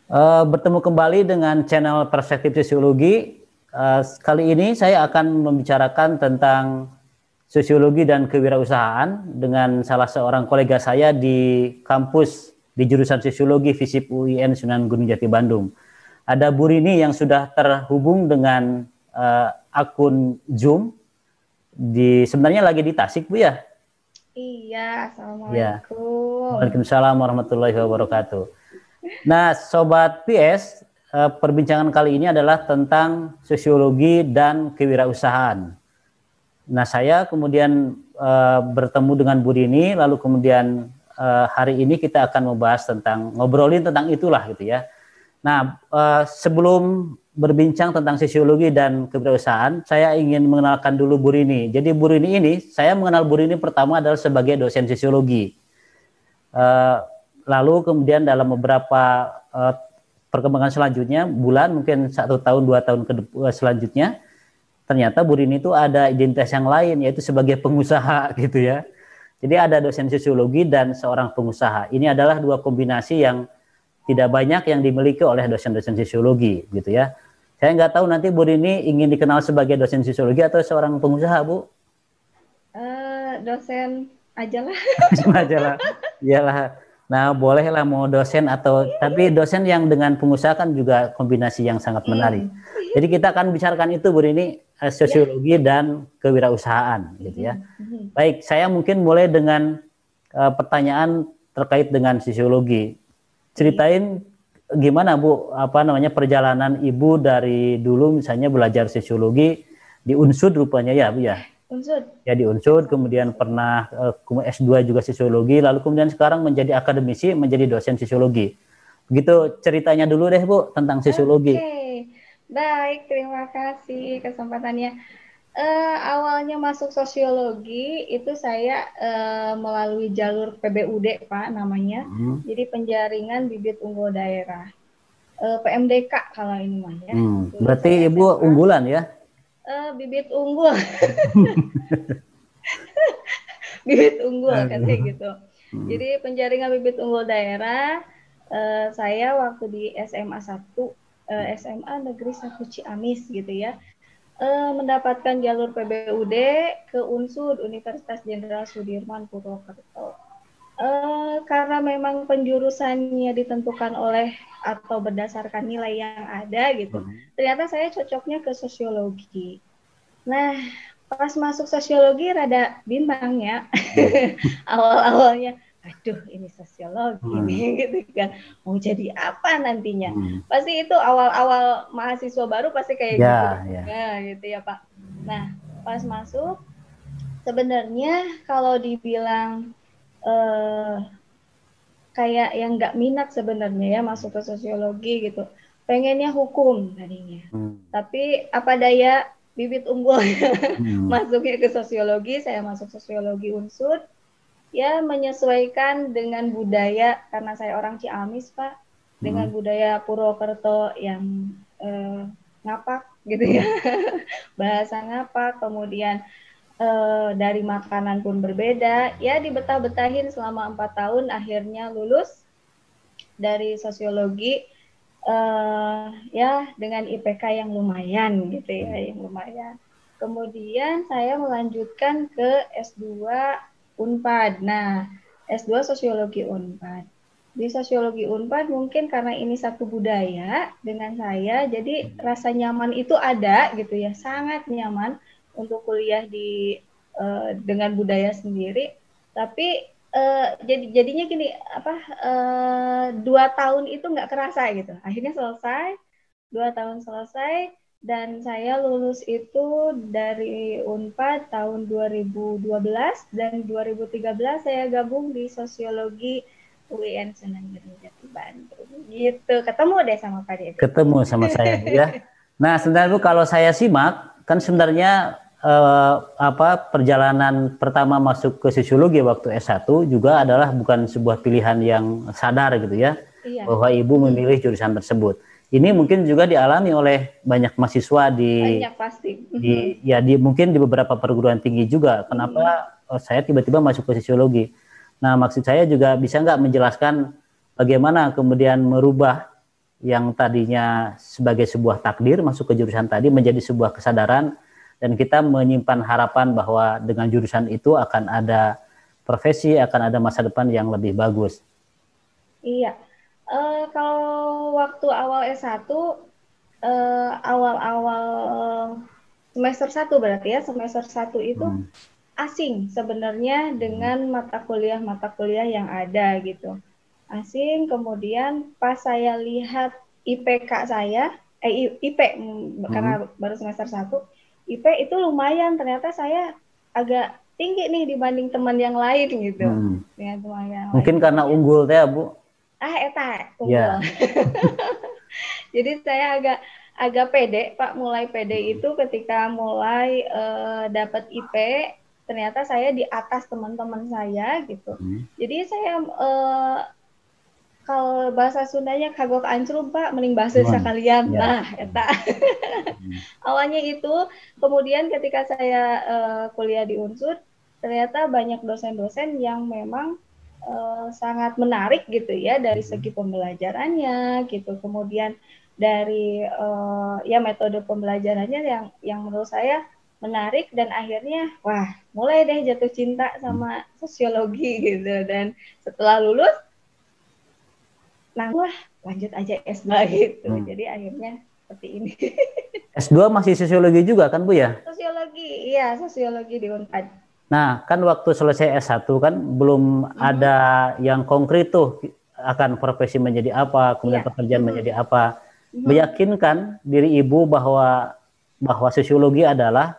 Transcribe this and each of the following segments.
Bertemu kembali dengan channel Perspektif Sosiologi. Kali ini saya akan membicarakan tentang sosiologi dan kewirausahaan dengan salah seorang kolega saya di kampus di jurusan Sosiologi FISIP UIN Sunan Gunung Jati Bandung. Ada Bu Rini yang sudah terhubung dengan akun Zoom. Sebenarnya lagi di Tasik, Bu ya? Iya, Ya. Assalamualaikum. Waalaikumsalam warahmatullahi wabarakatuh. Nah, Sobat PS, perbincangan kali ini adalah tentang sosiologi dan kewirausahaan. Nah, saya kemudian bertemu dengan Bu Rini, lalu kemudian hari ini kita akan ngobrolin tentang itulah gitu ya. Nah, sebelum berbincang tentang sosiologi dan kewirausahaan, saya ingin mengenalkan dulu Bu Rini. Jadi Bu Rini ini, saya mengenal Bu Rini pertama adalah sebagai dosen sosiologi. Uh, Lalu kemudian dalam beberapa perkembangan selanjutnya, bulan mungkin 1 tahun 2 tahun selanjutnya, ternyata Bu Rini itu ada identitas yang lain, yaitu sebagai pengusaha gitu ya. Jadi ada dosen sosiologi dan seorang pengusaha. Ini adalah dua kombinasi yang tidak banyak yang dimiliki oleh dosen-dosen sosiologi gitu ya. Saya nggak tahu nanti Bu Rini ingin dikenal sebagai dosen sosiologi atau seorang pengusaha, Bu? Dosen aja lah. Aja lah. Iyalah. Nah, bolehlah mau dosen atau tapi dosen yang dengan pengusaha kan juga kombinasi yang sangat menarik. Hmm. Jadi kita akan bicarakan itu Bu Rini, Ya. sosiologi dan kewirausahaan gitu ya. Mhm. Baik, saya mungkin mulai dengan pertanyaan terkait dengan sosiologi. Iya. Ceritain gimana Bu, apa namanya perjalanan Ibu dari dulu misalnya belajar sosiologi di Unsud rupanya ya Bu ya. Unsur. Ya di Unsud, kemudian pernah S2 juga sosiologi, lalu kemudian sekarang menjadi akademisi, menjadi dosen sosiologi. Begitu ceritanya dulu deh Bu tentang sosiologi. Oke, baik. Terima kasih kesempatannya. Awalnya masuk sosiologi itu saya melalui jalur PBUD, Pak, namanya. Jadi penjaringan bibit unggul daerah. PMDK kalau ini mah ya. Dulu Berarti saya Ibu SMA. unggulan ya? Bibit unggul. Bibit unggul katanya gitu. Jadi penjaringan bibit unggul daerah, saya waktu di SMA 1, SMA Negeri 1 Ciamis gitu ya, mendapatkan jalur PBUD ke Unsud, Universitas Jenderal Sudirman Purwokerto. Karena memang penjurusannya ditentukan oleh atau berdasarkan nilai yang ada gitu, ternyata saya cocoknya ke sosiologi. Nah, pas masuk sosiologi rada bimbang ya. Awal-awalnya, aduh ini sosiologi nih gitu kan. Mau jadi apa nantinya? Pasti itu awal-awal mahasiswa baru pasti kayak gitu deh. Ya. Nah, gitu ya, Pak. Nah, pas masuk sebenarnya kalau dibilang kayak yang nggak minat sebenarnya ya masuk ke sosiologi gitu. Pengennya hukum tadinya. Tapi apa daya bibit unggul masuknya ke sosiologi, saya masuk sosiologi Unsud. Ya menyesuaikan dengan budaya karena saya orang Ciamis, Pak. Dengan budaya Purwokerto yang ngapak gitu ya. Bahasa ngapak, kemudian dari makanan pun berbeda, ya dibetah-betahin selama 4 tahun, akhirnya lulus dari sosiologi, ya dengan IPK yang lumayan gitu ya, yang lumayan. Kemudian saya melanjutkan ke S2 Unpad. Nah, S2 Sosiologi Unpad. Di Sosiologi Unpad mungkin karena ini satu budaya dengan saya, jadi rasa nyaman itu ada gitu ya, sangat nyaman untuk kuliah di dengan budaya sendiri. Tapi jadinya gini, 2 tahun itu nggak kerasa gitu. Akhirnya selesai, 2 tahun selesai, dan saya lulus itu dari Unpad tahun 2012, dan 2013 saya gabung di Sosiologi UIN Sunan Gunung Jati Bandung. Gitu, ketemu deh sama Pak Dede. Ketemu sama saya Bu ya. Nah, sebenarnya Bu kalau saya simak kan sebenarnya perjalanan pertama masuk ke sosiologi waktu S1 juga adalah bukan sebuah pilihan yang sadar gitu ya. Iya. Bahwa Ibu memilih jurusan tersebut. Ini mungkin juga dialami oleh banyak mahasiswa banyak pasti. Mungkin di beberapa perguruan tinggi juga. Kenapa saya tiba-tiba masuk ke sosiologi? Nah, maksud saya juga bisa nggak menjelaskan bagaimana kemudian merubah yang tadinya sebagai sebuah takdir masuk ke jurusan tadi menjadi sebuah kesadaran, dan kita menyimpan harapan bahwa dengan jurusan itu akan ada profesi, akan ada masa depan yang lebih bagus. Iya. Kalau waktu awal S1, awal-awal semester 1 berarti ya, semester 1 itu asing sebenarnya dengan mata kuliah yang ada gitu. Asing, kemudian pas saya lihat IPK saya, IP karena baru semester 1, IP itu lumayan, ternyata saya agak tinggi nih dibanding teman yang lain gitu. Dengan teman yang mungkin lain. Karena unggul teh, Bu. Eta unggul. Yeah. Jadi saya agak pede, Pak, mulai pede itu ketika mulai dapat IP, ternyata saya di atas teman-teman saya gitu. Jadi saya kalau bahasa Sundanya kagok ancruk, Pak, mending bahasa sekalian. Yeah. Nah, eta. Awalnya itu, kemudian ketika saya kuliah di Unsur, ternyata banyak dosen-dosen yang memang sangat menarik gitu ya dari segi pembelajarannya gitu. Kemudian dari ya metode pembelajarannya yang menurut saya menarik, dan akhirnya wah mulai deh jatuh cinta sama sosiologi gitu. Dan setelah lulus, nah wah lanjut aja S2 gitu. Jadi akhirnya seperti ini. S2 masih sosiologi juga kan, Bu ya? Sosiologi, iya, sosiologi di Unpad. Nah, kan waktu selesai S1 kan belum ada yang konkret tuh akan profesi menjadi apa, kemudian pekerjaan menjadi apa. Meyakinkan diri Ibu bahwa sosiologi adalah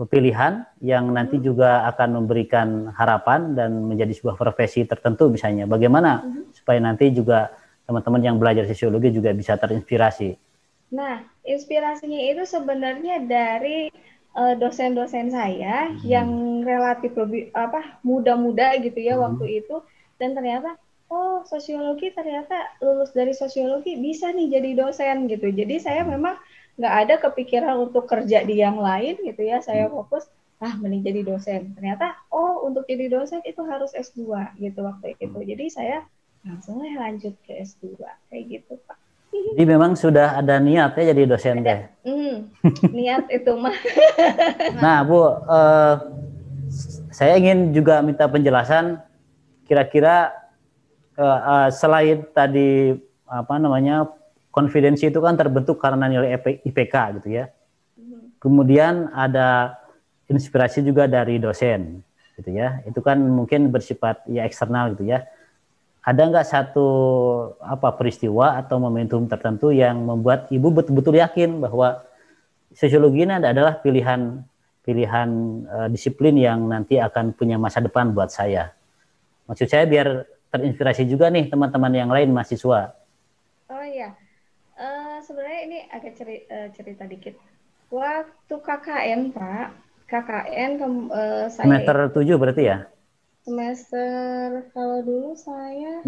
pilihan yang nanti juga akan memberikan harapan dan menjadi sebuah profesi tertentu misalnya. Bagaimana supaya nanti juga teman-teman yang belajar sosiologi juga bisa terinspirasi? Nah, inspirasinya itu sebenarnya dari dosen-dosen saya yang relatif lebih muda-muda gitu ya waktu itu, dan ternyata oh sosiologi, ternyata lulus dari sosiologi bisa nih jadi dosen gitu. Jadi saya memang nggak ada kepikiran untuk kerja di yang lain gitu ya, saya fokus mending jadi dosen. Ternyata oh untuk jadi dosen itu harus S2 gitu waktu itu. Jadi saya langsung lanjut ke S2 kayak gitu, Pak. Jadi memang sudah ada niat ya jadi dosen teh. Niat itu mah. Nah, Bu, saya ingin juga minta penjelasan kira-kira selain tadi konfidensi itu kan terbentuk karena nilai IPK gitu ya. Kemudian ada inspirasi juga dari dosen gitu ya. Itu kan mungkin bersifat ya eksternal gitu ya. Ada nggak satu peristiwa atau momentum tertentu yang membuat Ibu betul-betul yakin bahwa sosiologi ini adalah pilihan disiplin yang nanti akan punya masa depan buat saya? Maksud saya biar terinspirasi juga nih teman-teman yang lain mahasiswa. Oh iya, sebenarnya ini agak cerita dikit. Waktu KKN, Pak, saya semester 7 berarti ya? Semester, kalau dulu saya 6.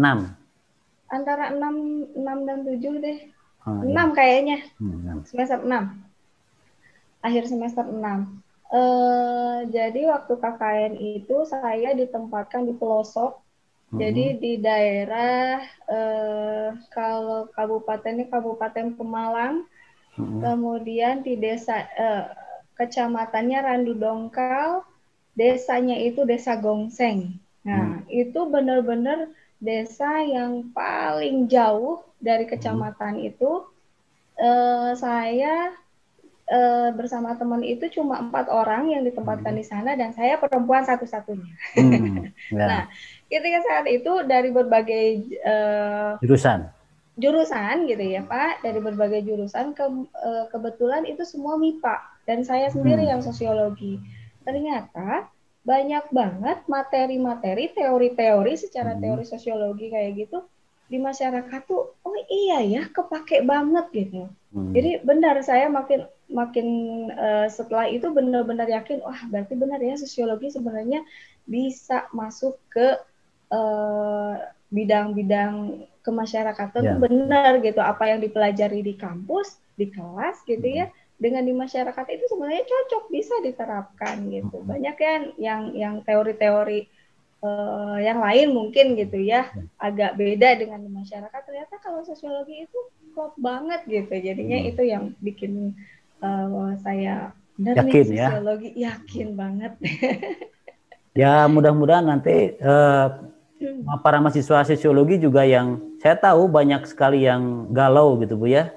Antara 6 dan 7 deh. 6 ya. Kayaknya. 6. Semester 6. Akhir semester 6. Jadi waktu KKN itu saya ditempatkan di pelosok. Jadi di daerah kalau kabupatennya Kabupaten Pemalang. Kemudian di desa kecamatannya Randu Dongkal. Desanya itu Desa Gongseng. Nah, itu benar-benar desa yang paling jauh dari kecamatan itu. Saya bersama teman itu cuma 4 orang yang ditempatkan di sana, dan saya perempuan satu-satunya. Nah, ketika saat itu dari berbagai jurusan gitu ya Pak, dari berbagai jurusan, kebetulan itu semua MIPA, dan saya sendiri yang sosiologi. Ternyata banyak banget materi-materi, teori-teori secara teori sosiologi kayak gitu di masyarakat tuh, oh iya ya kepake banget gitu. Jadi benar, saya makin setelah itu benar-benar yakin, wah berarti benar ya sosiologi sebenarnya bisa masuk ke bidang-bidang kemasyarakatan tuh benar gitu. Apa yang dipelajari di kampus, di kelas gitu ya, dengan di masyarakat itu sebenarnya cocok, bisa diterapkan gitu. Banyak kan yang teori-teori yang lain mungkin gitu ya, agak beda dengan di masyarakat. Ternyata kalau sosiologi itu klop banget gitu. Jadinya itu yang bikin saya benar nih Yakin ya. sosiologi, yakin banget. Ya mudah-mudahan nanti para mahasiswa sosiologi juga yang saya tahu banyak sekali yang galau gitu Bu ya.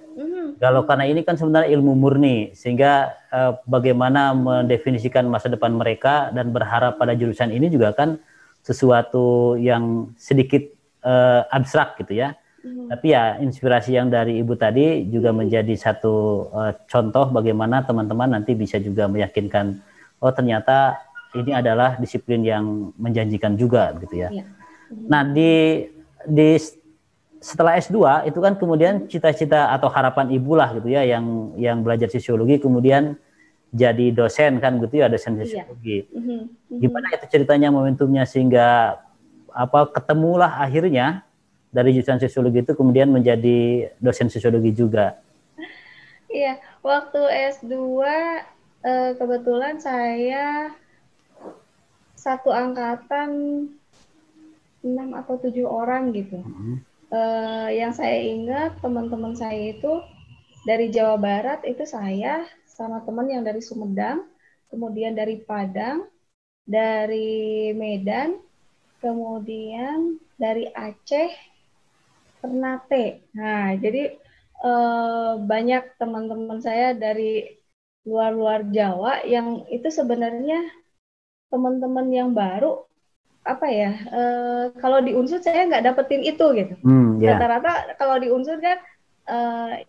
Galau karena ini kan sebenarnya ilmu murni, sehingga bagaimana mendefinisikan masa depan mereka dan berharap pada jurusan ini juga kan sesuatu yang sedikit abstrak gitu ya. Tapi ya inspirasi yang dari Ibu tadi juga menjadi satu contoh bagaimana teman-teman nanti bisa juga meyakinkan, oh ternyata ini adalah disiplin yang menjanjikan juga gitu ya. Nah di setelah S2 itu kan kemudian cita-cita atau harapan Ibu lah gitu ya yang belajar sosiologi kemudian jadi dosen kan gitu ya, dosen sosiologi. Gimana itu ceritanya, momentumnya sehingga ketemulah akhirnya dari jurusan sosiologi itu kemudian menjadi dosen sosiologi juga. Iya, waktu S2 kebetulan saya satu angkatan 6 atau 7 orang gitu. Yang saya ingat teman-teman saya itu dari Jawa Barat itu saya sama teman yang dari Sumedang, kemudian dari Padang, dari Medan, kemudian dari Aceh, Ternate. Nah, jadi banyak teman-teman saya dari luar-luar Jawa yang itu sebenarnya teman-teman yang baru, apa ya, kalau di Unsur saya nggak dapetin itu gitu. Rata-rata kalau di Unsur kan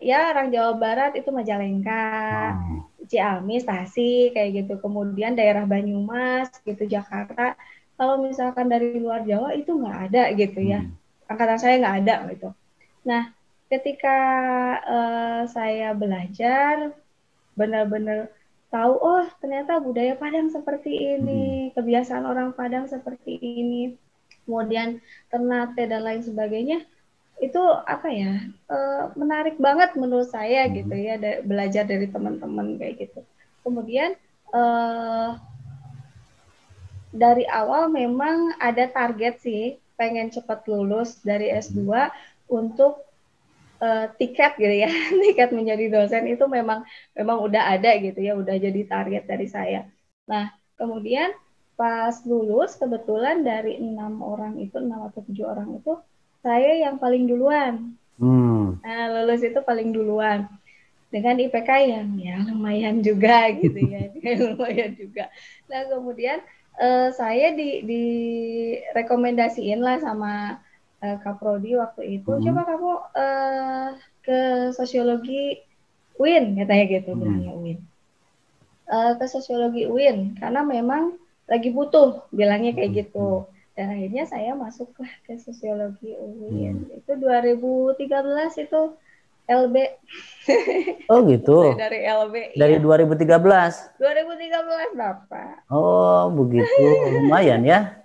ya orang Jawa Barat itu Majalengka, Ciamis, Tasik kayak gitu. Kemudian daerah Banyumas gitu, Jakarta. Kalau misalkan dari luar Jawa itu nggak ada gitu ya. Angkatan saya nggak ada gitu. Nah, ketika saya belajar benar-benar tahu, oh ternyata budaya Padang seperti ini, kebiasaan orang Padang seperti ini, kemudian Ternate dan lain sebagainya, itu apa ya, menarik banget menurut saya gitu ya, belajar dari teman-teman kayak gitu. Kemudian dari awal memang ada target sih, pengen cepat lulus dari S2 untuk tiket gitu ya, tiket menjadi dosen itu memang udah ada gitu ya, udah jadi target dari saya. Nah, kemudian pas lulus kebetulan dari 6 orang itu, 6 atau 7 orang itu, saya yang paling duluan. Nah, lulus itu paling duluan dengan IPK yang ya lumayan juga gitu ya, lumayan juga. Nah, kemudian saya direkomendasiin lah sama Kak Prodi waktu itu, coba kamu ke sosiologi UIN, katanya gitu, bilangnya UIN. Ke sosiologi UIN, karena memang lagi butuh, bilangnya kayak gitu. Dan akhirnya saya masuklah ke sosiologi UIN. Itu 2013 itu LB. Oh gitu. Dari LB. Dari ya. 2013. 2013 Bapak. Oh begitu, lumayan ya.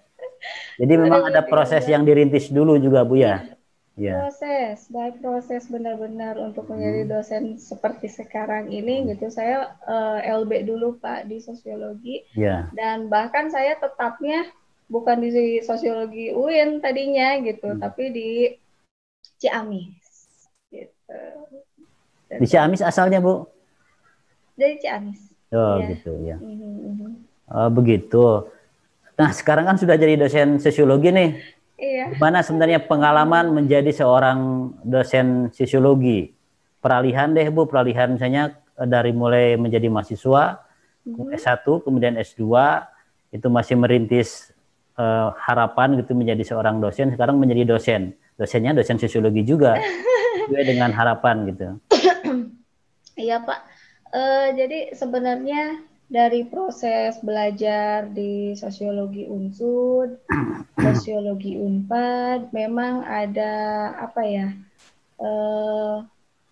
Jadi memang ada proses yang dirintis dulu juga Bu ya. Ya. Proses benar-benar untuk menjadi dosen seperti sekarang ini gitu. Saya LB dulu Pak di sosiologi. Dan bahkan saya tetapnya bukan di sosiologi UIN tadinya gitu, tapi di Ciamis. Gitu. Di Ciamis asalnya Bu? Dari Ciamis. Oh ya. Gitu ya. Begitu. Nah sekarang kan sudah jadi dosen sosiologi nih. Iya. Gimana sebenarnya pengalaman menjadi seorang dosen sosiologi? Peralihan deh Bu, peralihan misalnya dari mulai menjadi mahasiswa, S1, kemudian S2, itu masih merintis harapan gitu menjadi seorang dosen, sekarang menjadi dosen. Dosennya dosen sosiologi juga, dengan harapan gitu. Iya Pak, jadi sebenarnya dari proses belajar di sosiologi UNSUD, sosiologi UNPAD, memang ada apa ya,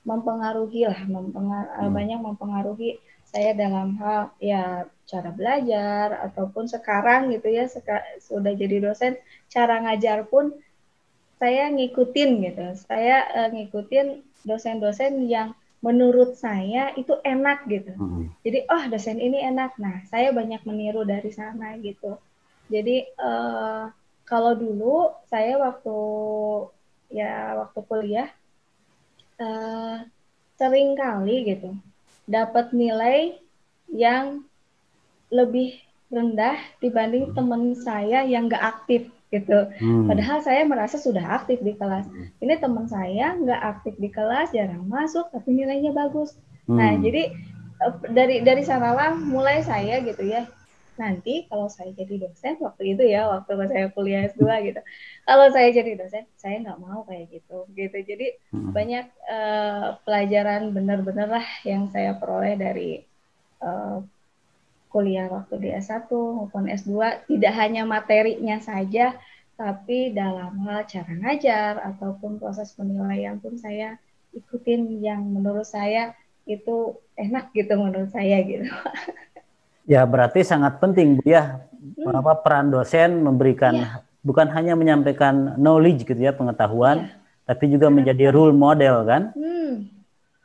mempengaruhi lah, banyak mempengaruhi saya dalam hal ya cara belajar, ataupun sekarang gitu ya, sudah jadi dosen, cara ngajar pun saya ngikutin gitu. Saya ngikutin dosen-dosen yang menurut saya itu enak gitu. Jadi dosen ini enak. Nah, saya banyak meniru dari sana gitu. Jadi Kalau dulu saya waktu kuliah uh, sering kali gitu dapat nilai yang lebih rendah dibanding teman saya yang nggak aktif gitu. Hmm. Padahal saya merasa sudah aktif di kelas. Ini teman saya nggak aktif di kelas, jarang masuk, tapi nilainya bagus. Nah, Hmm. jadi dari sanalah mulai saya gitu ya. Nanti kalau saya jadi dosen waktu itu ya, waktu saya kuliah S2 gitu. Kalau saya jadi dosen, saya nggak mau kayak gitu. Jadi Hmm. banyak pelajaran benar-benar lah yang saya peroleh dari uh, kuliah waktu di S1 maupun S2, tidak hanya materinya saja, tapi dalam hal cara ngajar ataupun proses penilaian pun saya ikutin yang menurut saya itu enak gitu menurut saya gitu. Ya, berarti sangat penting Bu ya, Hmm, peran dosen memberikan, iya, bukan hanya menyampaikan knowledge gitu ya, pengetahuan, iya, tapi juga menjadi karakter. role model kan.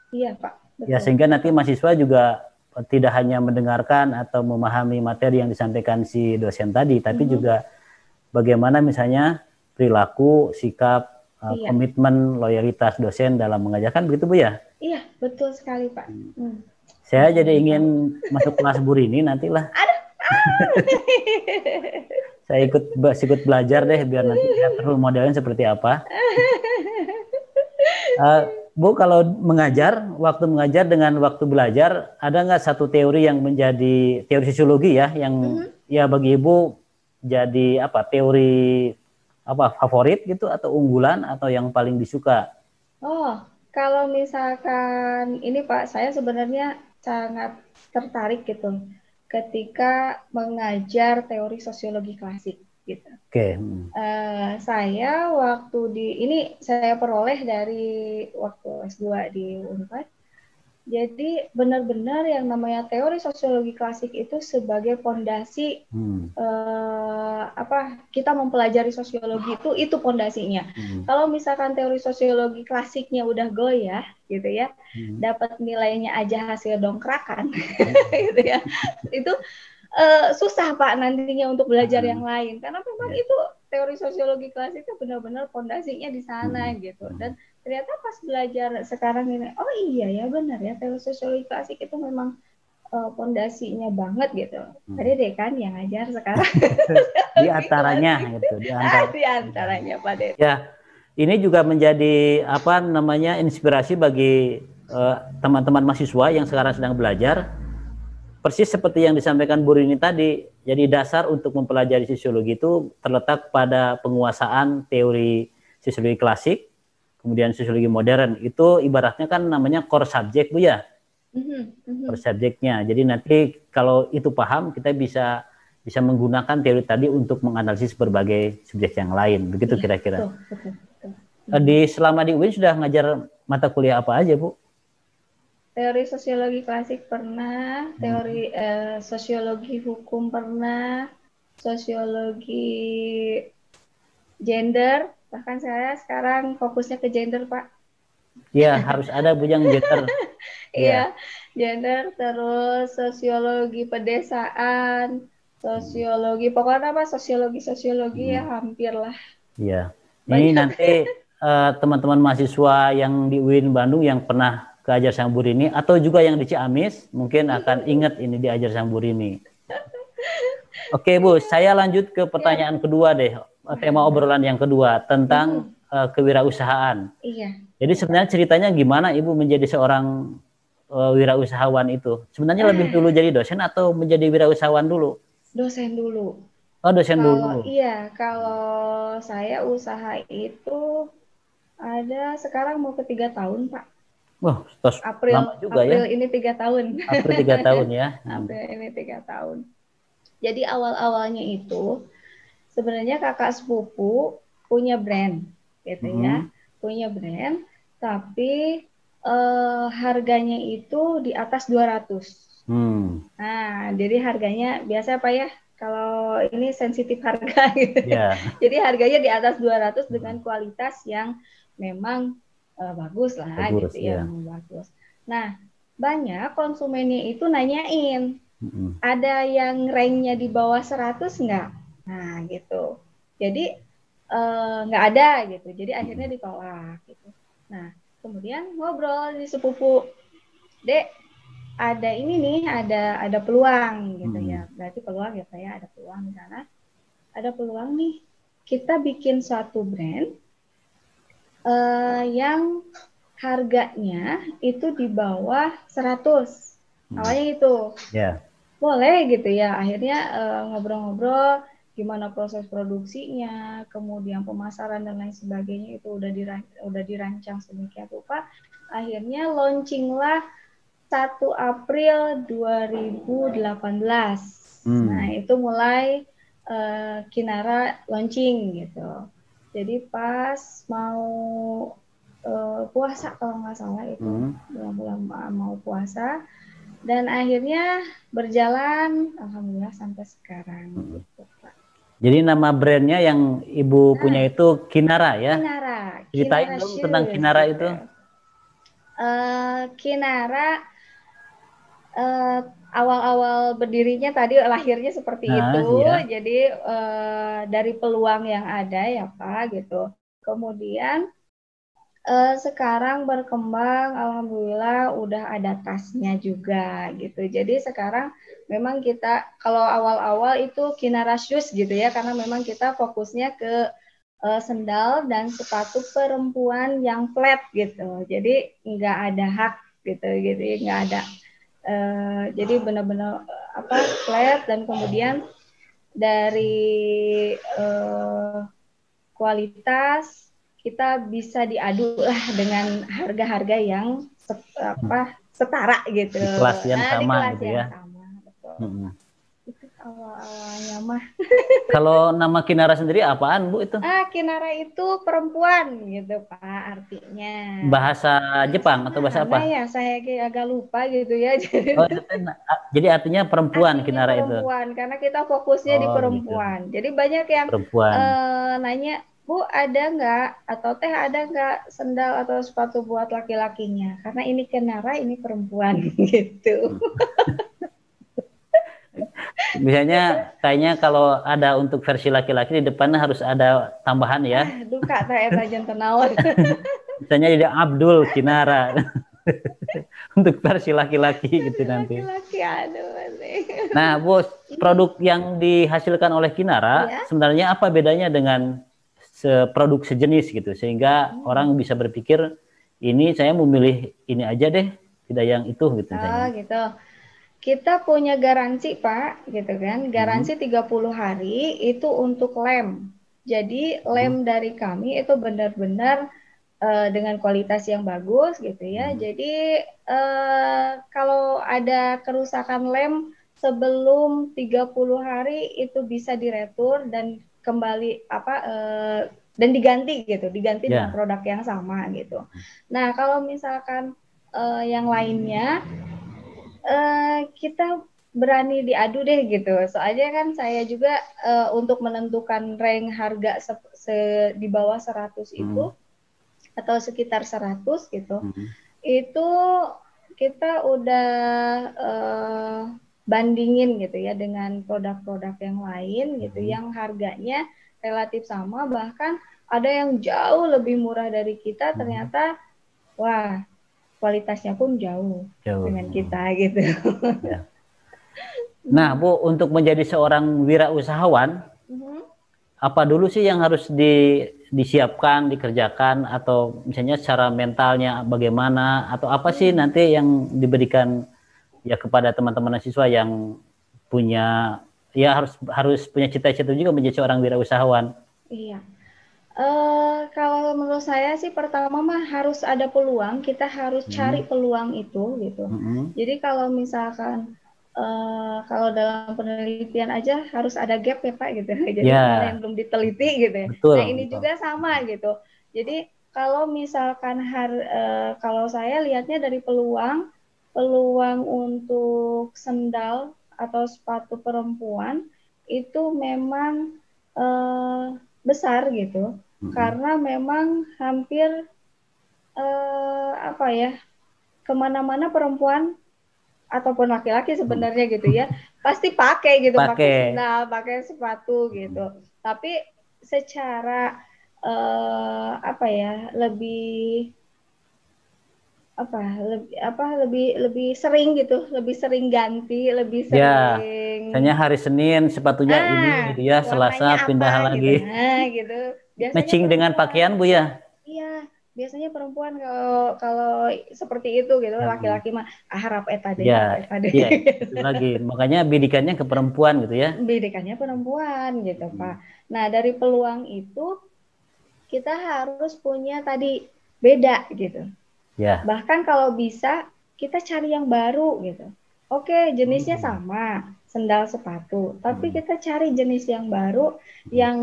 Iya Pak, Ya, betul, sehingga nanti betul. mahasiswa juga tidak hanya mendengarkan atau memahami materi yang disampaikan si dosen tadi, tapi Mhm. juga bagaimana misalnya perilaku, sikap, Iya, komitmen, loyalitas dosen dalam mengajarkan, begitu Bu ya. iya, betul sekali Pak. Saya Sampai jadi jadi ingin tahu. masuk kelas Bu Rini nantilah. Aduh. Saya ikut belajar deh biar nanti lihat role modelnya seperti apa. Eh, Bu, kalau waktu mengajar dengan waktu belajar, ada nggak satu teori yang menjadi teori sosiologi ya, yang Mhm. ya bagi Ibu jadi apa teori apa favorit gitu atau unggulan atau yang paling disuka? Oh, kalau misalkan ini Pak, saya sebenarnya sangat tertarik gitu ketika mengajar teori sosiologi klasik gitu. Oke, Saya waktu ini saya peroleh dari waktu S2 di Unpad. Jadi benar-benar yang namanya teori sosiologi klasik itu sebagai pondasi hmm, kita mempelajari sosiologi itu pondasinya. hmm, Kalau misalkan teori sosiologi klasiknya udah goyah gitu ya, hmm, dapat nilainya aja hasil dongkrakan hmm, gitu ya, itu susah Pak nantinya untuk belajar yang lain karena memang ya, itu teori sosiologi klasik itu benar-benar pondasinya di sana hmm, gitu. hmm, Dan ternyata pas belajar sekarang ini, oh iya ya benar ya teori sosiologi klasik itu memang pondasinya banget gitu. Tadi hmm. deh kan yang ngajar sekarang Di sosiologi antaranya klasik. gitu, di antara. Di antaranya Pak Dede. Ya, ini juga menjadi apa namanya inspirasi bagi teman-teman mahasiswa yang sekarang sedang belajar. Persis seperti yang disampaikan Bu Rini tadi, jadi dasar untuk mempelajari sosiologi itu terletak pada penguasaan teori sosiologi klasik, kemudian sosiologi modern. Itu ibaratnya kan namanya core subject Bu ya, core subjectnya. Jadi nanti kalau itu paham, kita bisa bisa menggunakan teori tadi untuk menganalisis berbagai subjek yang lain. Begitu Iya, kira-kira. betul, betul, betul. Selama di UIN sudah ngajar mata kuliah apa aja Bu? Teori sosiologi klasik pernah, Hmm. teori sosiologi hukum pernah, sosiologi gender, bahkan saya sekarang fokusnya ke gender, Pak. Ya harus ada Bu yang gender. Iya, Ya. gender, terus sosiologi pedesaan, Hmm. sosiologi, pokoknya apa, sosiologi-sosiologi ya Hmm. hampir lah, Ya. Ini banyak. nanti teman-teman mahasiswa yang di UIN Bandung yang pernah ke Ajar Sambur ini atau juga yang di Ciamis mungkin akan ingat ini di Ajar Sambur ini. Oke Bu, saya lanjut ke Ya, pertanyaan kedua deh. wah Tema boleh. obrolan yang kedua tentang kewirausahaan. Iya, Jadi iya Pak. sebenarnya ceritanya gimana Ibu menjadi seorang wirausahawan itu? Sebenarnya lebih dulu Ah, jadi dosen atau menjadi wirausahawan dulu? dosen dulu. Oh, dosen Kalau dulu. iya, kalau saya usaha itu ada sekarang mau ke 3 tahun, Pak. Wah, terus April lama juga ya. April ini 3 tahun. April 3 tahun ya. April ini 3 tahun. Jadi awal-awalnya itu sebenarnya kakak sepupu punya brand, gitu ya, Hmm. punya brand, tapi harganya itu di atas 200. Hmm. Nah, jadi harganya biasa Pak ya, kalau ini sensitif harga gitu. Ya. Jadi harganya di atas 200 dengan kualitas yang memang bagus lah gitu Bagus ya, ya. memang bagus. Nah, banyak konsumennya itu nanyain, Hmm. ada yang ranknya di bawah 100 nggak? Nah, gitu. Jadi nggak ada gitu. Jadi akhirnya ditolak gitu. Nah, kemudian ngobrol di sepupu, Dek, ada ini nih, ada peluang gitu ya. Berarti peluang ya Pak ya, ada peluang di sana. Ada peluang nih kita bikin suatu brand yang harganya itu di bawah 100. Awalnya itu. Ya. Boleh gitu ya. Akhirnya ngobrol-ngobrol gimana proses produksinya, kemudian pemasaran dan lain sebagainya itu udah dirancang sedemikian rupa. Akhirnya launchinglah 1 April 2018. Nah, itu mulai Kinara launching gitu. Jadi pas mau puasa kalau nggak salah itu, bulan-bulan mau puasa, dan akhirnya berjalan alhamdulillah sampai sekarang gitu, Pak. Jadi nama brandnya yang Ibu punya itu Kinara ya? Kinara, Ceritain Kinara dong tentang Shoes Kinara gitu. itu. Kinara awal-awal berdirinya tadi lahirnya seperti itu. Ya. Jadi dari peluang yang ada ya Pak gitu. Kemudian sekarang berkembang, alhamdulillah udah ada tasnya juga gitu. Jadi sekarang memang kita kalau awal-awal itu Kinara Shoes gitu ya, karena memang kita fokusnya ke sendal dan sepatu perempuan yang flat gitu. Jadi nggak ada hak gitu, nggak ada. Jadi benar-benar flat, dan kemudian dari kualitas kita bisa diadu lah dengan harga-harga yang setara gitu. Di kelas yang Di sama kelas gitu yang ya. sama, betul. Itu awal-awalnya mah. Kalau nama Kinara sendiri apaan Bu itu? Kinara itu perempuan gitu Pak artinya. Bahasa Jepang atau bahasa Mana apa? ya, saya agak lupa gitu ya. Oh, jadi artinya perempuan Artinya Kinara itu. perempuan, karena kita fokusnya di Oh, gitu. perempuan. Jadi banyak yang Perempuan. nanya, Bu ada nggak atau Teh ada nggak sendal atau sepatu buat laki-lakinya? Karena ini Kenara, ini perempuan gitu. Biasanya kayaknya kalau ada untuk versi laki-laki di depannya harus ada tambahan ya. Duka Teh saja tenawar. Misalnya jadi Abdul Kinara. Untuk versi laki-laki gitu nanti. Laki-laki, aduh. Nah, Bu, produk yang dihasilkan oleh Kinara Ya? sebenarnya apa bedanya dengan produk sejenis gitu, sehingga orang bisa berpikir ini saya memilih ini aja deh, tidak yang itu gitu misalnya. Gitu. Kita punya garansi Pak, gitu kan. Garansi 30 hari itu untuk lem. Jadi lem dari kami itu benar-benar dengan kualitas yang bagus gitu ya. Jadi kalau ada kerusakan lem sebelum 30 hari itu bisa diretur dan kembali dan diganti gitu, diganti dengan produk yang sama gitu. Nah, kalau misalkan yang lainnya kita berani diadu deh gitu. Soalnya kan saya juga untuk menentukan rank harga di bawah 100 itu atau sekitar 100 gitu. Itu kita udah bandingin gitu ya dengan produk-produk yang lain gitu yang harganya relatif sama, bahkan ada yang jauh lebih murah dari kita, ternyata wah kualitasnya pun jauh dengan kita gitu. Ya. Nah, Bu, untuk menjadi seorang wirausahawan, apa dulu sih yang harus disiapkan, dikerjakan, atau misalnya secara mentalnya bagaimana, atau apa sih nanti yang diberikan ya kepada teman-teman mahasiswa yang punya ya harus punya cita-cita juga menjadi seorang wirausahawan? Iya. Kalau menurut saya sih pertama mah harus ada peluang, kita harus cari peluang itu gitu. Jadi kalau misalkan kalau dalam penelitian aja harus ada gap ya Pak gitu. Jadi mana yang belum diteliti gitu ya. Betul, nah ini juga sama gitu. Jadi kalau misalkan kalau saya lihatnya dari peluang untuk sendal atau sepatu perempuan itu memang besar gitu. Karena memang hampir kemana-mana perempuan ataupun laki-laki sebenarnya gitu ya pasti pakai gitu, pakai sendal, pakai sepatu gitu. Tapi secara apa ya, lebih lebih sering gitu, lebih sering ganti, lebih Ya, sering misalnya hari Senin sepatunya ini gitu ya, warnanya Selasa apa pindah gitu. lagi. Nah, gitu. Biasanya Matching dengan pakaian perempuan, Bu ya. iya, biasanya perempuan kalau kalau seperti itu gitu, Hmm. laki-laki mah harap eta deh, Ya, harap eta deh. ya itu lagi. Makanya bidikannya ke perempuan gitu ya. Bidikannya perempuan gitu, Pak. Hmm. Nah, dari peluang itu kita harus punya tadi beda gitu. Ya. Bahkan kalau bisa kita cari yang baru gitu. Oke, jenisnya Hmm. sama, sendal sepatu, tapi Hmm. kita cari jenis yang baru Hmm. yang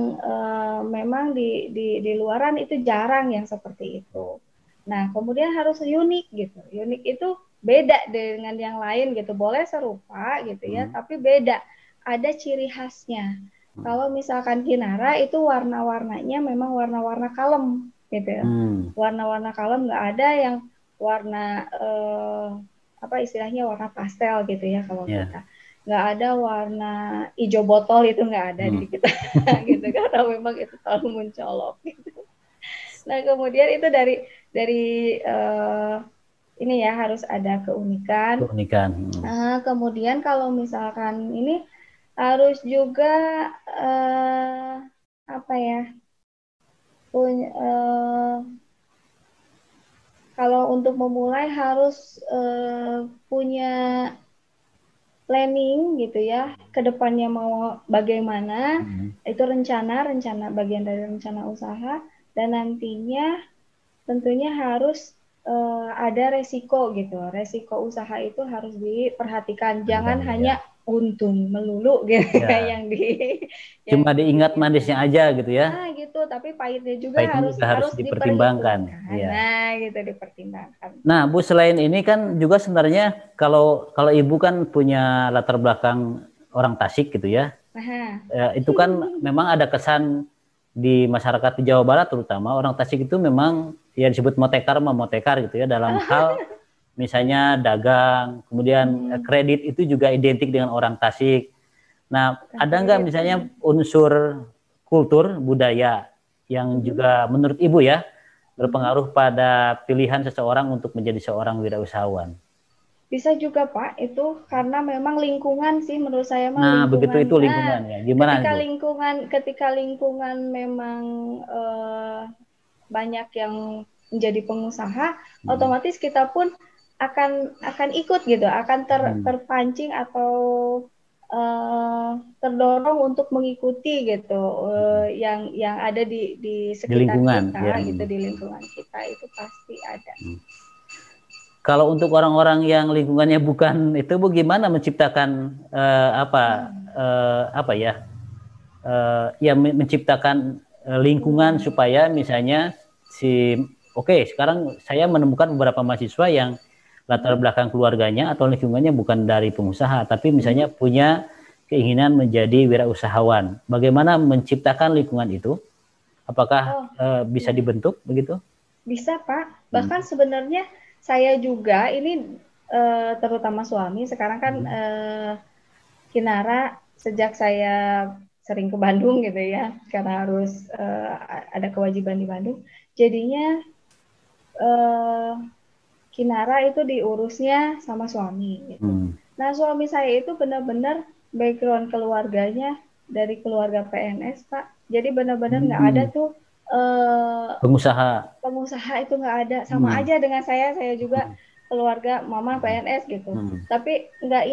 memang di luaran itu jarang yang seperti itu. Nah, kemudian harus unik gitu. Unik itu beda dengan yang lain gitu. Boleh serupa gitu ya, Hmm. tapi beda. Ada ciri khasnya. Hmm. Kalau misalkan Kinara itu warna-warnanya memang warna-warna kalem gitu ya. Hmm. Warna-warna kalem, nggak ada yang warna apa istilahnya warna pastel gitu ya kalau Ya. kita. Nggak ada warna hijau botol, itu nggak ada Hmm. di kita gitu, karena memang itu terlalu mencolok gitu. Nah, kemudian itu dari ini ya harus ada keunikan. Keunikan. Hmm. Kemudian kalau misalkan ini harus juga apa ya, punya kalau untuk memulai harus punya planning gitu ya, ke depannya mau bagaimana, Hmm. itu rencana bagian dari rencana usaha, dan nantinya tentunya harus ada resiko gitu. Resiko usaha itu harus diperhatikan, Ada jangan ya. hanya untung melulu gitu ya Ya. yang Cuma yang diingat manisnya dipikirkan. aja gitu ya. Gitu, tapi pahitnya juga Pahitnya harus juga harus harus dipertimbangkan. diperhitungkan. Ya. Nah, gitu dipertimbangkan. Nah, Bu, selain ini kan juga sebenarnya kalau kalau Ibu kan punya latar belakang orang Tasik gitu ya. Nah, Itu kan memang ada kesan di masyarakat di Jawa Barat terutama orang Tasik itu memang ya disebut motekar motekar gitu ya dalam hal misalnya dagang, kemudian kredit itu juga identik dengan orang Tasik. Nah, bukan ada nggak kredit. misalnya unsur kultur budaya yang juga menurut Ibu ya berpengaruh pada pilihan seseorang untuk menjadi seorang wirausahawan? Bisa juga Pak, itu karena memang lingkungan sih, menurut saya mah Nah, begitu lingkungan. itu lingkungan ya. Gimana Ketika Bu? lingkungan memang banyak yang menjadi pengusaha, Hmm. otomatis kita pun akan ikut gitu, akan Hmm. terpancing atau terdorong untuk mengikuti gitu, Hmm. yang ada di Di sekitar lingkungan ya. kita gitu, di lingkungan kita itu pasti ada. Hmm. Kalau untuk orang-orang yang lingkungannya bukan itu, Bu, gimana menciptakan apa ya? Ya menciptakan lingkungan supaya misalnya si oke, sekarang saya menemukan beberapa mahasiswa yang latar belakang keluarganya atau lingkungannya bukan dari pengusaha, tapi misalnya punya keinginan menjadi wirausahawan. Bagaimana menciptakan lingkungan itu? Apakah Oh bisa iya, dibentuk begitu? bisa Pak. Hmm. Bahkan sebenarnya saya juga ini terutama suami sekarang kan Hmm. Kinara, sejak saya sering ke Bandung gitu ya, karena harus ada kewajiban di Bandung, jadinya eh, Kinara itu diurusnya sama suami gitu. Hmm. Nah, suami saya itu benar-benar background keluarganya dari keluarga PNS, Pak. Jadi benar-benar nggak ada Hmm. tuh eh, Pengusaha. pengusaha, itu nggak ada. Sama Hmm. aja dengan saya juga Hmm. keluarga mama PNS gitu. Hmm. Tapi nggak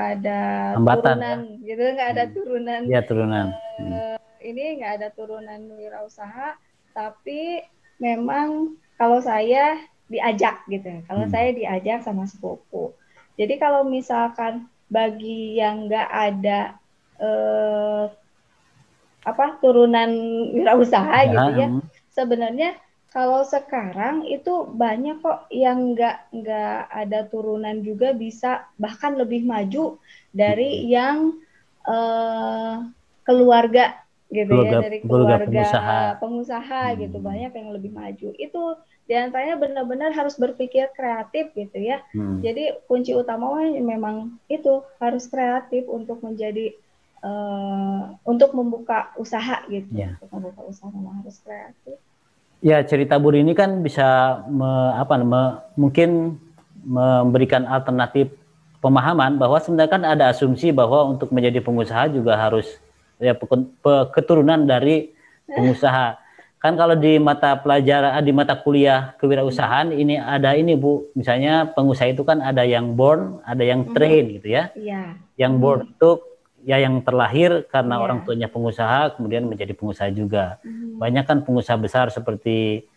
ada Hambatan ya. turunan gitu, nggak ada Hmm. turunan Ya turunan. Hmm. ini, nggak ada turunan wirausaha. Tapi memang kalau saya diajak gitu, kalau Hmm. saya diajak sama sepupu. Jadi kalau misalkan bagi yang nggak ada eh, turunan wirausaha Ya, gitu ya, sebenarnya kalau sekarang itu banyak kok yang nggak ada turunan juga bisa bahkan lebih maju dari yang eh, keluarga gitu ya, keluarga dari keluarga keluarga pengusaha. pengusaha gitu, Hmm. banyak yang lebih maju. Itu diantaranya benar-benar harus berpikir kreatif gitu ya. Hmm. Jadi kunci utamanya memang itu harus kreatif untuk menjadi untuk membuka usaha gitu. Ya. Untuk membuka usaha memang harus kreatif. Ya, cerita Bu ini kan bisa mungkin memberikan alternatif pemahaman bahwa sebenarnya kan ada asumsi bahwa untuk menjadi pengusaha juga harus ya keturunan dari pengusaha. Kan kalau di mata pelajaran di mata kuliah kewirausahaan ini ada ini Bu, misalnya pengusaha itu kan ada yang born, ada yang train gitu ya. Iya. Yang born itu ya yang terlahir karena orang Iya. tuanya pengusaha kemudian menjadi pengusaha juga. Banyak kan pengusaha besar seperti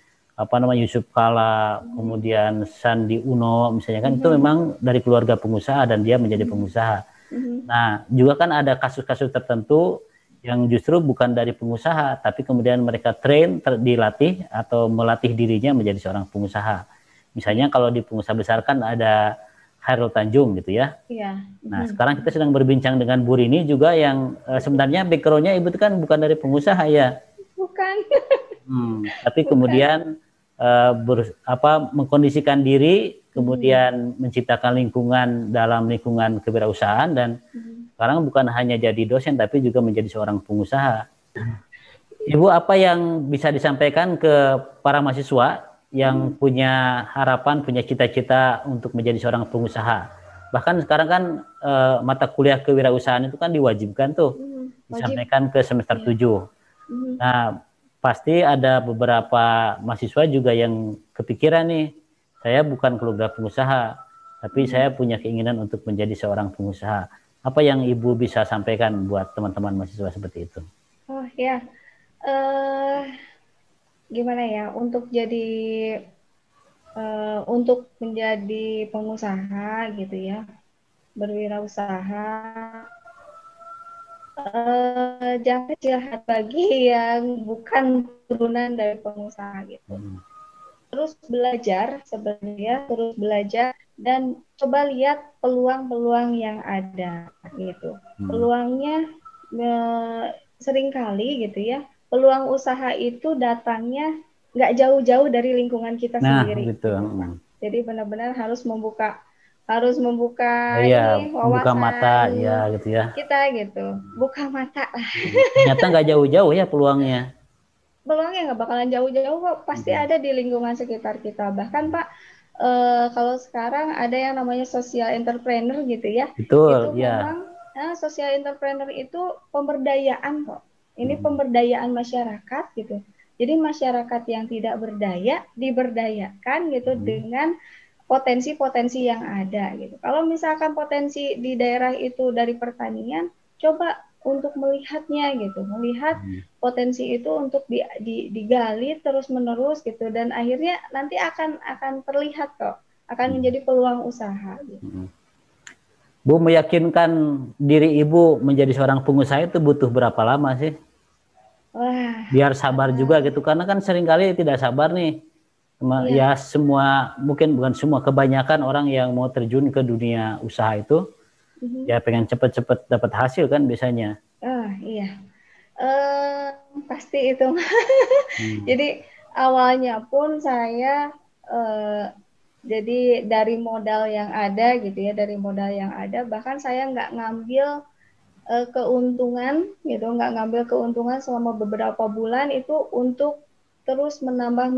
Yusuf Kala, kemudian Sandi Uno misalnya kan itu memang dari keluarga pengusaha dan dia menjadi pengusaha. Nah, juga kan ada kasus-kasus tertentu yang justru bukan dari pengusaha tapi kemudian mereka dilatih atau melatih dirinya menjadi seorang pengusaha. Misalnya kalau di pengusaha besar kan ada Khairul Tanjung gitu ya. Iya. Nah, sekarang kita sedang berbincang dengan Bu Rini juga yang sebenarnya background-nya Ibu itu kan bukan dari pengusaha ya. Bukan. Tapi kemudian mengkondisikan diri, kemudian menciptakan lingkungan dalam lingkungan kewirausahaan dan sekarang bukan hanya jadi dosen tapi juga menjadi seorang pengusaha. Ibu, apa yang bisa disampaikan ke para mahasiswa yang punya harapan, punya cita-cita untuk menjadi seorang pengusaha? Bahkan sekarang kan mata kuliah kewirausahaan itu kan diwajibkan tuh disampaikan ke semester 7. Nah, pasti ada beberapa mahasiswa juga yang kepikiran nih, saya bukan keluarga pengusaha, tapi saya punya keinginan untuk menjadi seorang pengusaha. Apa yang Ibu bisa sampaikan buat teman-teman mahasiswa seperti itu? Oh ya, gimana ya untuk menjadi pengusaha gitu ya, berwirausaha, jangan kecil hati bagi yang bukan turunan dari pengusaha gitu. Terus belajar sebenarnya, terus belajar dan coba lihat peluang-peluang yang ada gitu. Peluangnya seringkali gitu ya, peluang usaha itu datangnya nggak jauh-jauh dari lingkungan kita sendiri. Gitu. Jadi benar-benar harus membuka Iya, ini membuka mata wawasan ya gitu ya. kita gitu, buka mata lah. Ternyata nggak jauh-jauh ya peluangnya. Peluangnya nggak bakalan jauh-jauh kok, pasti ada di lingkungan sekitar kita. Bahkan Pak, kalau sekarang ada yang namanya social entrepreneur gitu ya. Itu Betul, ya. memang social entrepreneur itu pemberdayaan kok. Ini pemberdayaan masyarakat gitu. Jadi masyarakat yang tidak berdaya diberdayakan gitu dengan potensi-potensi yang ada gitu. Kalau misalkan potensi di daerah itu dari pertanian, coba untuk melihatnya gitu, melihat potensi itu untuk digali terus menerus gitu, dan akhirnya nanti akan terlihat kok, akan menjadi peluang usaha gitu. Bu, meyakinkan diri Ibu menjadi seorang pengusaha itu butuh berapa lama sih? Wah, biar sabar juga gitu, karena kan seringkali tidak sabar nih. Ya semua, mungkin bukan semua, kebanyakan orang yang mau terjun ke dunia usaha itu ya pengen cepet-cepet dapat hasil kan biasanya. Iya, pasti itu. Jadi awalnya pun saya jadi dari modal yang ada gitu ya, dari modal yang ada, bahkan saya nggak ngambil keuntungan gitu, nggak ngambil keuntungan selama beberapa bulan itu untuk terus menambah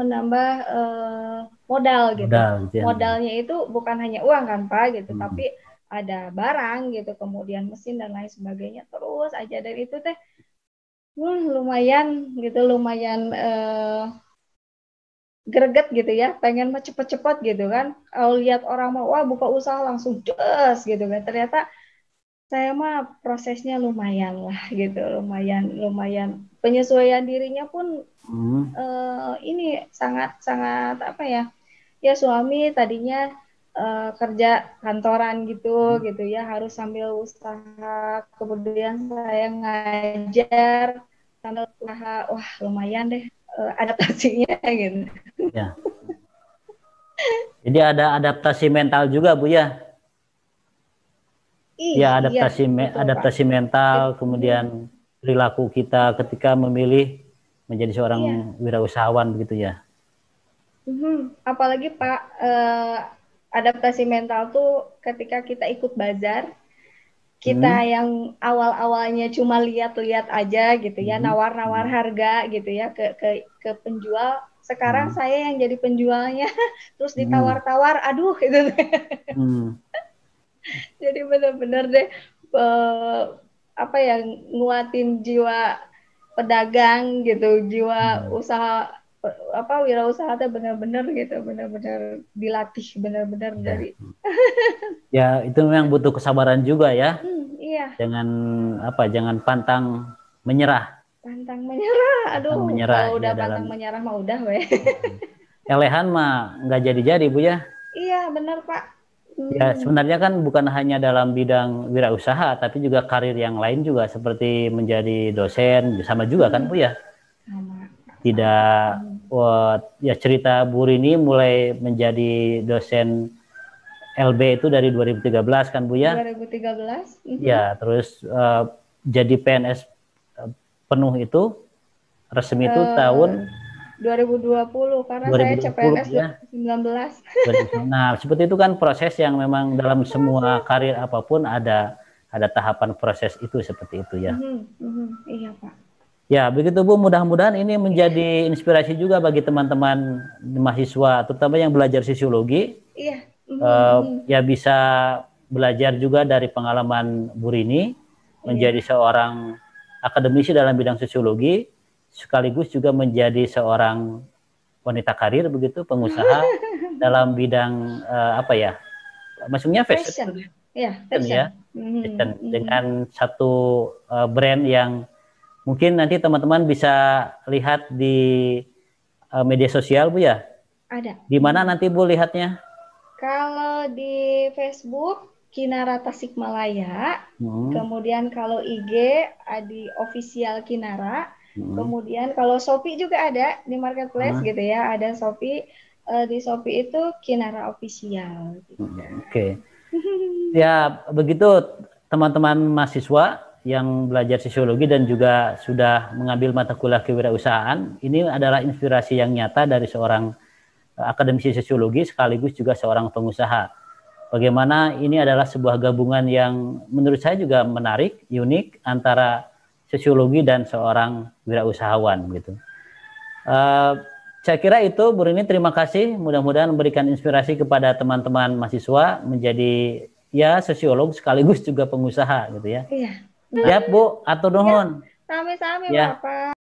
modal gitu. Modalnya itu bukan hanya uang kan Pak gitu, tapi ada barang gitu, kemudian mesin dan lain sebagainya, terus aja dari itu teh lumayan gitu, lumayan greget gitu ya, pengen mah cepet-cepet gitu kan. Kalau lihat orang mau wah buka usaha langsung des gitu kan, ternyata saya mah prosesnya lumayan lah gitu, lumayan penyesuaian dirinya pun ini sangat apa ya, ya suami tadinya kerja kantoran gitu ya, harus sambil usaha, kemudian saya ngajar sambil usaha, wah lumayan deh adaptasinya gitu. Ya. Jadi ada adaptasi mental juga Bu ya. Ya, adaptasi mental, kemudian perilaku kita ketika memilih menjadi seorang wirausahawan begitu ya. Apalagi Pak, adaptasi mental tuh ketika kita ikut bazar, kita yang awal-awalnya cuma lihat-lihat aja gitu ya, nawar-nawar harga gitu ya ke penjual. Sekarang saya yang jadi penjualnya, terus ditawar-tawar, aduh gitu. Jadi benar-benar deh apa ya, nguatin jiwa pedagang gitu, jiwa usaha apa wirausaha teh benar-benar gitu, benar-benar dilatih benar-benar dari. Ya itu memang butuh kesabaran juga ya. Iya. Jangan pantang menyerah. Pantang menyerah, aduh kalau udah pantang menyerah mah udah weh. Elehan mah nggak jadi-jadi Bu ya. Iya benar Pak. Ya sebenarnya kan bukan hanya dalam bidang wirausaha, tapi juga karir yang lain juga seperti menjadi dosen sama juga kan Bu ya. Tidak, ya cerita Bu Rini mulai menjadi dosen LB itu dari 2013 kan Bu ya. 2013. Ya terus jadi PNS penuh itu resmi itu tahun 2020 karena 2020, saya CPNS ya. 2019. Nah, seperti itu kan proses yang memang dalam semua karir apapun ada tahapan proses itu seperti itu ya. Iya Pak. Ya, begitu Bu, mudah-mudahan ini menjadi inspirasi juga bagi teman-teman mahasiswa terutama yang belajar sosiologi. Iya. Ya bisa belajar juga dari pengalaman Bu Rini menjadi seorang akademisi dalam bidang sosiologi sekaligus juga menjadi seorang wanita karir begitu, pengusaha dalam bidang maksudnya fashion ya, fashion. Dengan satu brand yang mungkin nanti teman-teman bisa lihat di media sosial Bu ya. Ada. Di mana nanti Bu lihatnya? Kalau di Facebook Kinara Tasikmalaya, kemudian kalau IG di official Kinara. Kemudian kalau Shopee juga ada di marketplace gitu ya, ada Shopee, di Shopee itu Kinara Official. Gitu. Oke. Ya begitu teman-teman mahasiswa yang belajar sosiologi dan juga sudah mengambil mata kuliah kewirausahaan, ini adalah inspirasi yang nyata dari seorang akademisi sosiologi sekaligus juga seorang pengusaha. Bagaimana ini adalah sebuah gabungan yang menurut saya juga menarik, unik antara sosiologi dan seorang wirausahawan gitu. Saya kira itu Bu Rini, terima kasih. Mudah-mudahan memberikan inspirasi kepada teman-teman mahasiswa menjadi ya sosiolog sekaligus juga pengusaha gitu ya. Iya. Ya Bu, atur nuhun. Sami-sami ya. Bapak.